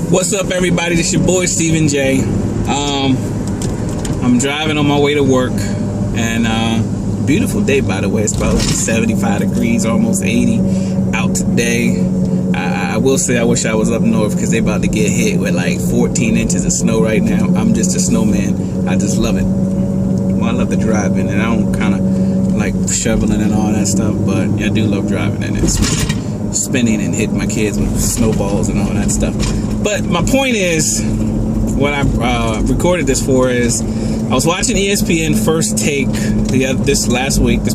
What's up, everybody? This your boy Stephen J. I'm driving on my way to work, and beautiful day, by the way. It's about like 75 degrees, almost 80 out today. I will say I wish I was up north because they about to get hit with like 14 inches of snow right now. I'm just a snowman. I just love it. Well, I love the driving, and I don't kind of like shoveling and all that stuff, but I do love driving and it's spinning and hitting my kids with snowballs and all that stuff. But my point is, what I recorded this for is, I was watching ESPN First Take this past week, and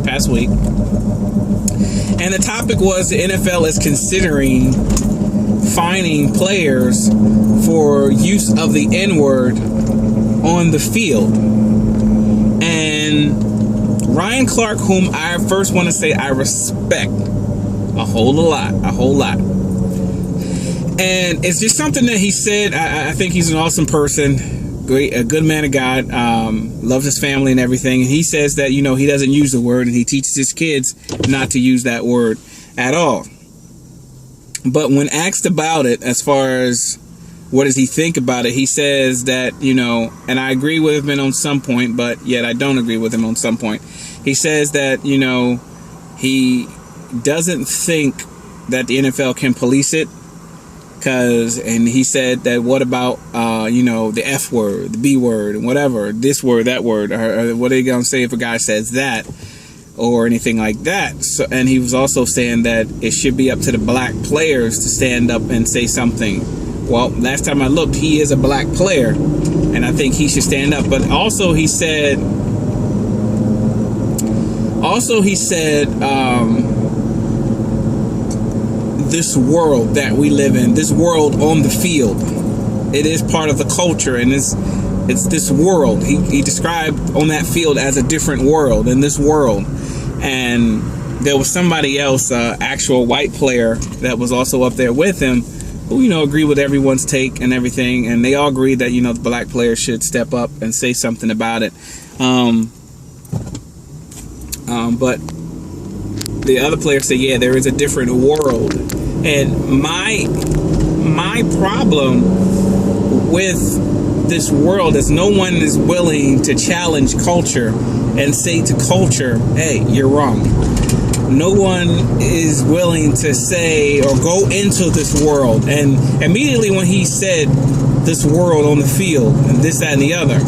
the topic was the NFL is considering fining players for use of the N-word on the field. And Ryan Clark, whom I first want to say I respect a whole lot. And it's just something that he said. I think he's an awesome person, a good man of God, loves his family and everything. And he says that, he doesn't use the word, and he teaches his kids not to use that word at all. But when asked about it, as far as what does he think about it, he says that, and I agree with him on some point, but yet I don't agree with him on some point. He says that, he doesn't think that the NFL can police it. And he said that what about, the F word, the B word, and whatever, this word, that word, or what are they going to say if a guy says that or anything like that? So, and he was also saying that it should be up to the black players to stand up and say something. Well, last time I looked, he is a black player, and I think he should stand up. But also he said, this world that we live in, this world on the field, it is part of the culture, and it's this world. He described on that field as a different world in this world. And there was somebody else, actual white player, that was also up there with him, who, agreed with everyone's take and everything, and they all agreed that, the black player should step up and say something about it. But the other player said, yeah, there is a different world. And my problem with this world is no one is willing to challenge culture and say to culture, hey, you're wrong. No one is willing to say or go into this world. And immediately when he said this world on the field and this, that, and the other,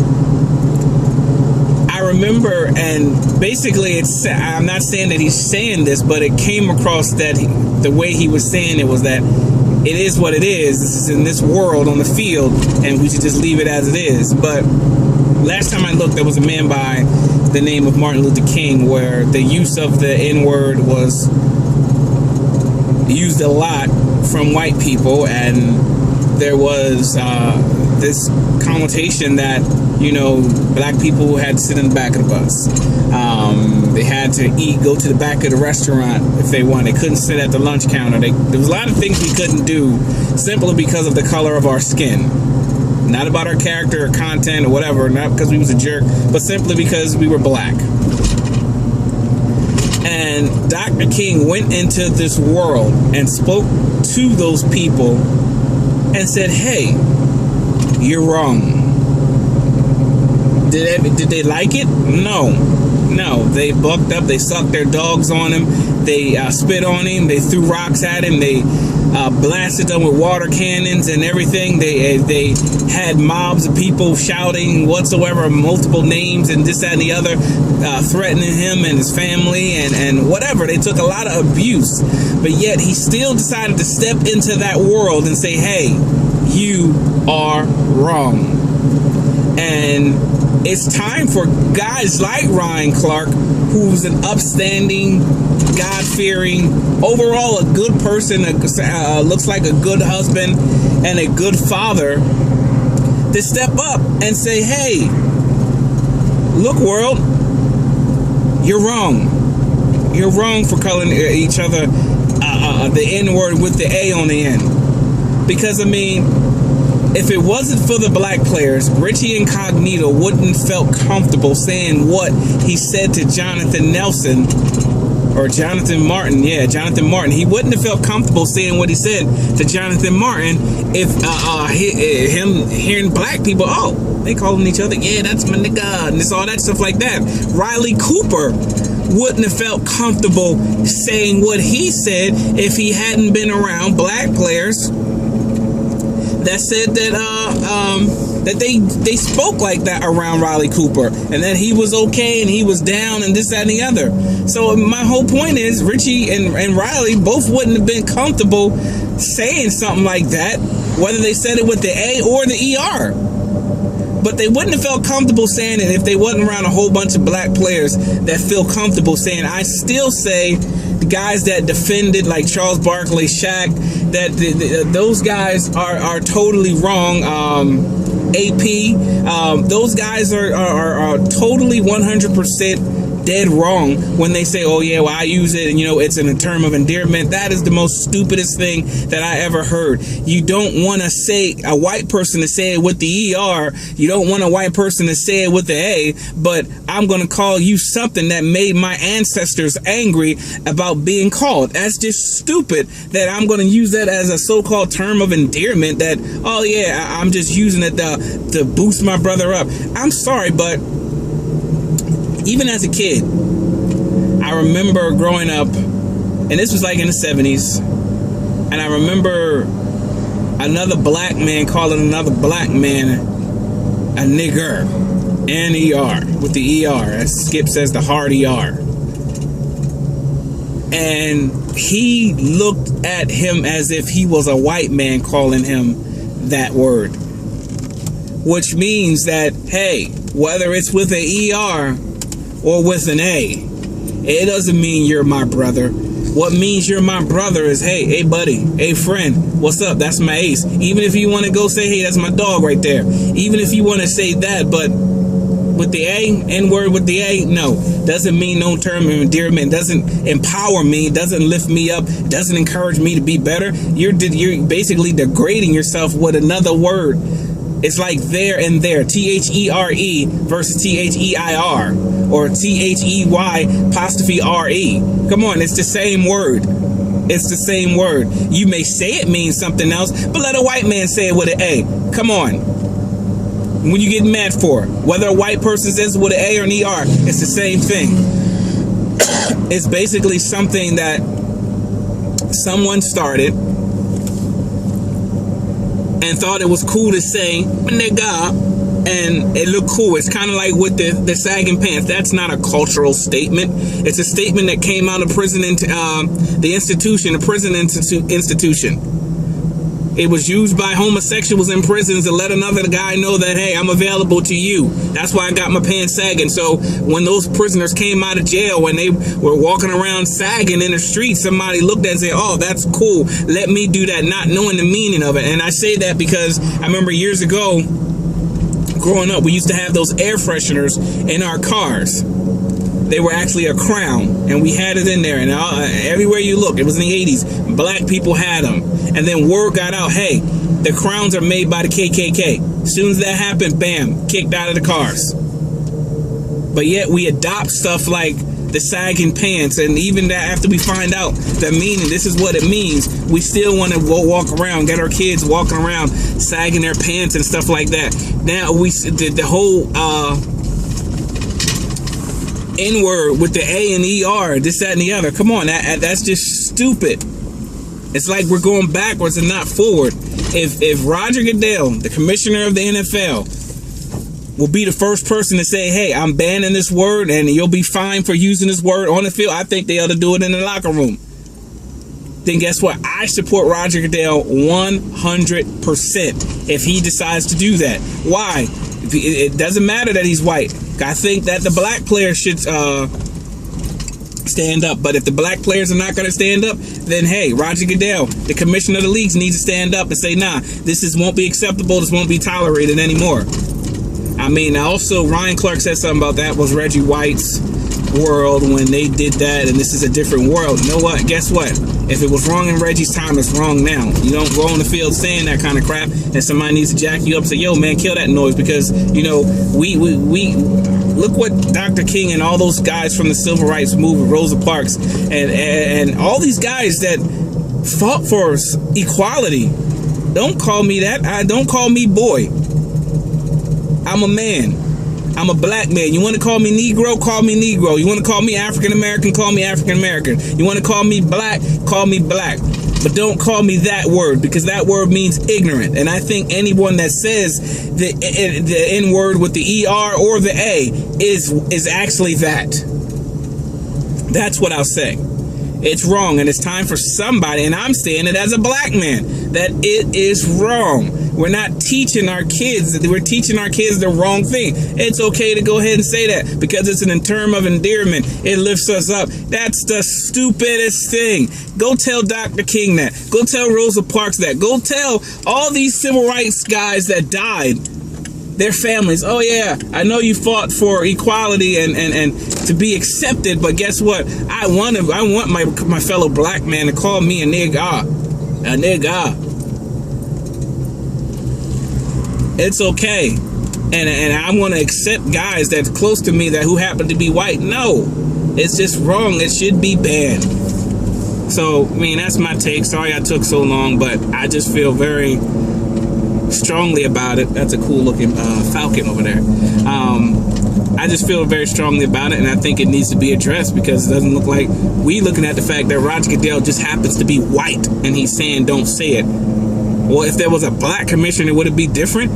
I remember, and basically I'm not saying that he's saying this, but it came across that the way he was saying it was that it is what it is. This is in this world on the field, and we should just leave it as it is. But last time I looked, there was a man by the name of Martin Luther King where the use of the N-word was used a lot from white people, and there was this connotation that, black people had to sit in the back of the bus. They had to go to the back of the restaurant if they wanted. They couldn't sit at the lunch counter. There was a lot of things we couldn't do simply because of the color of our skin. Not about our character or content or whatever, not because we was a jerk, but simply because we were black. And Dr. King went into this world and spoke to those people and said, hey, you're wrong. Did they like it? No. They bucked up. They sucked their dogs on him. They spit on him. They threw rocks at him. They blasted them with water cannons and everything. They had mobs of people shouting whatsoever, multiple names and this, that, and the other, threatening him and his family and whatever. They took a lot of abuse. But yet he still decided to step into that world and say, hey, you are wrong. And it's time for guys like Ryan Clark, who's an upstanding, God-fearing, overall a good person, looks like a good husband and a good father, to step up and say, hey, look, world, you're wrong. You're wrong for calling each other the N-word with the A on the end. Because, if it wasn't for the black players, Richie Incognito wouldn't felt comfortable saying what he said to Jonathan Nelson or Jonathan Martin. Yeah, Jonathan Martin. He wouldn't have felt comfortable saying what he said to Jonathan Martin if him hearing black people, oh, they calling each other, yeah, that's my nigga, and it's all that stuff like that. Riley Cooper wouldn't have felt comfortable saying what he said if he hadn't been around black players that said that they spoke like that around Riley Cooper, and that he was okay and he was down and this, that, and the other. So my whole point is Richie and Riley both wouldn't have been comfortable saying something like that, whether they said it with the A or the ER. But they wouldn't have felt comfortable saying it if they wasn't around a whole bunch of black players that feel comfortable saying. I still say the guys that defended, like Charles Barkley, Shaq, that those guys are totally wrong. AP, those guys are totally 100% dead wrong when they say, oh yeah, well, I use it and it's in a term of endearment. That is the most stupidest thing that I ever heard. You don't want to say a white person to say it with the ER. You don't want a white person to say it with the A, but I'm going to call you something that made my ancestors angry about being called. That's just stupid that I'm going to use that as a so-called term of endearment that, oh yeah, I'm just using it to boost my brother up. I'm sorry, but even as a kid, I remember growing up, and this was like in the 70s, and I remember another black man calling another black man a nigger, N-E-R, with the ER, as Skip says, the hard ER. And he looked at him as if he was a white man calling him that word. Which means that, hey, whether it's with an ER or with an A, it doesn't mean you're my brother. What means you're my brother is, hey buddy, hey friend, what's up? That's my ace. Even if you want to go say, hey, that's my dog right there. Even if you want to say that, but with the A, N-word with the A, no. Doesn't mean no term of endearment. Doesn't empower me. Doesn't lift me up. Doesn't encourage me to be better. You're basically degrading yourself with another word. It's like there and there. T-H-E-R-E versus T-H-E-I-R. Or T-H-E-Y''R-E. Come on, it's the same word. It's the same word. You may say it means something else, but let a white man say it with an A. Come on. When you get mad for it, whether a white person says it with an A or an ER, it's the same thing. It's basically something that someone started and thought it was cool to say, nigga, and it looked cool. It's kind of like with the sagging pants. That's not a cultural statement. It's a statement that came out of prison, the prison institution. It was used by homosexuals in prisons to let another guy know that, hey, I'm available to you. That's why I got my pants sagging. So when those prisoners came out of jail, when they were walking around sagging in the street, somebody looked at it and said, oh, that's cool. Let me do that, not knowing the meaning of it. And I say that because I remember years ago, growing up, we used to have those air fresheners in our cars. They were actually a crown, and we had it in there. And everywhere you look, it was in the 80s. Black people had them. And then word got out, hey, the crowns are made by the KKK. As soon as that happened, bam, kicked out of the cars. But yet we adopt stuff like the sagging pants, and even that after we find out the meaning, this is what it means, we still want to go walk around, get our kids walking around sagging their pants and stuff like that. Now the whole N-word with the A and ER, this, that, and the other. Come on, that's just stupid. It's like we're going backwards and not forward. If Roger Godell, the commissioner of the NFL, will be the first person to say, hey, I'm banning this word and you'll be fined for using this word on the field, I think they ought to do it in the locker room. Then guess what? I support Roger Godell 100% if he decides to do that. Why? It doesn't matter that he's white. I think that the black players should stand up. But if the black players are not going to stand up, then hey, Roger Godell, the commissioner of the leagues, needs to stand up and say, nah, this won't be acceptable. This won't be tolerated anymore. I mean, also Ryan Clark said something about that, was Reggie White's world when they did that, and this is a different world. You know what? Guess what? If it was wrong in Reggie's time, it's wrong now. You don't go on the field saying that kind of crap, and somebody needs to jack you up and say, yo, man, kill that noise, because, you know, we look what Dr. King and all those guys from the civil rights movement, Rosa Parks, and all these guys that fought for equality. Don't call me that. Don't call me boy. I'm a man. I'm a black man. You want to call me Negro? Call me Negro. You want to call me African American? Call me African American. You want to call me black? Call me black. But don't call me that word, because that word means ignorant. And I think anyone that says the N word with the ER or the A is actually that. That's what I'll say. It's wrong, and it's time for somebody, and I'm saying it as a black man, that it is wrong. We're not teaching our kids. We're teaching our kids the wrong thing. It's okay to go ahead and say that because it's an term of endearment. It lifts us up. That's the stupidest thing. Go tell Dr. King that. Go tell Rosa Parks that. Go tell all these civil rights guys that died, their families. Oh yeah, I know you fought for equality and to be accepted, but guess what? I want my fellow black man to call me a nigga. A nigga. It's okay. And I want to accept guys that's close to me that who happen to be white. No, it's just wrong. It should be banned. So, I mean, that's my take. Sorry I took so long, but I just feel very strongly about it. That's a cool looking falcon over there. I just feel very strongly about it, and I think it needs to be addressed, because it doesn't look like we looking at the fact that Roger Godell just happens to be white and he's saying don't say it. Well, if there was a black commissioner, would it be different?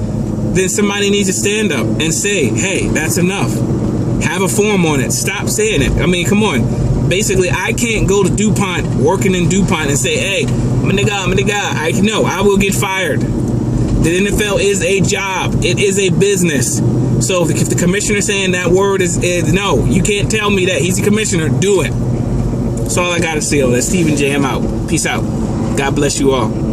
Then somebody needs to stand up and say, hey, that's enough. Have a form on it. Stop saying it. I mean, come on. Basically, I can't go to DuPont, working in DuPont, and say, hey, I'm a nigga. I will get fired. The NFL is a job. It is a business. So if the commissioner saying that word is no, you can't tell me that. He's the commissioner. Do it. That's all I got to say. That's Stephen J. I'm out. Peace out. God bless you all.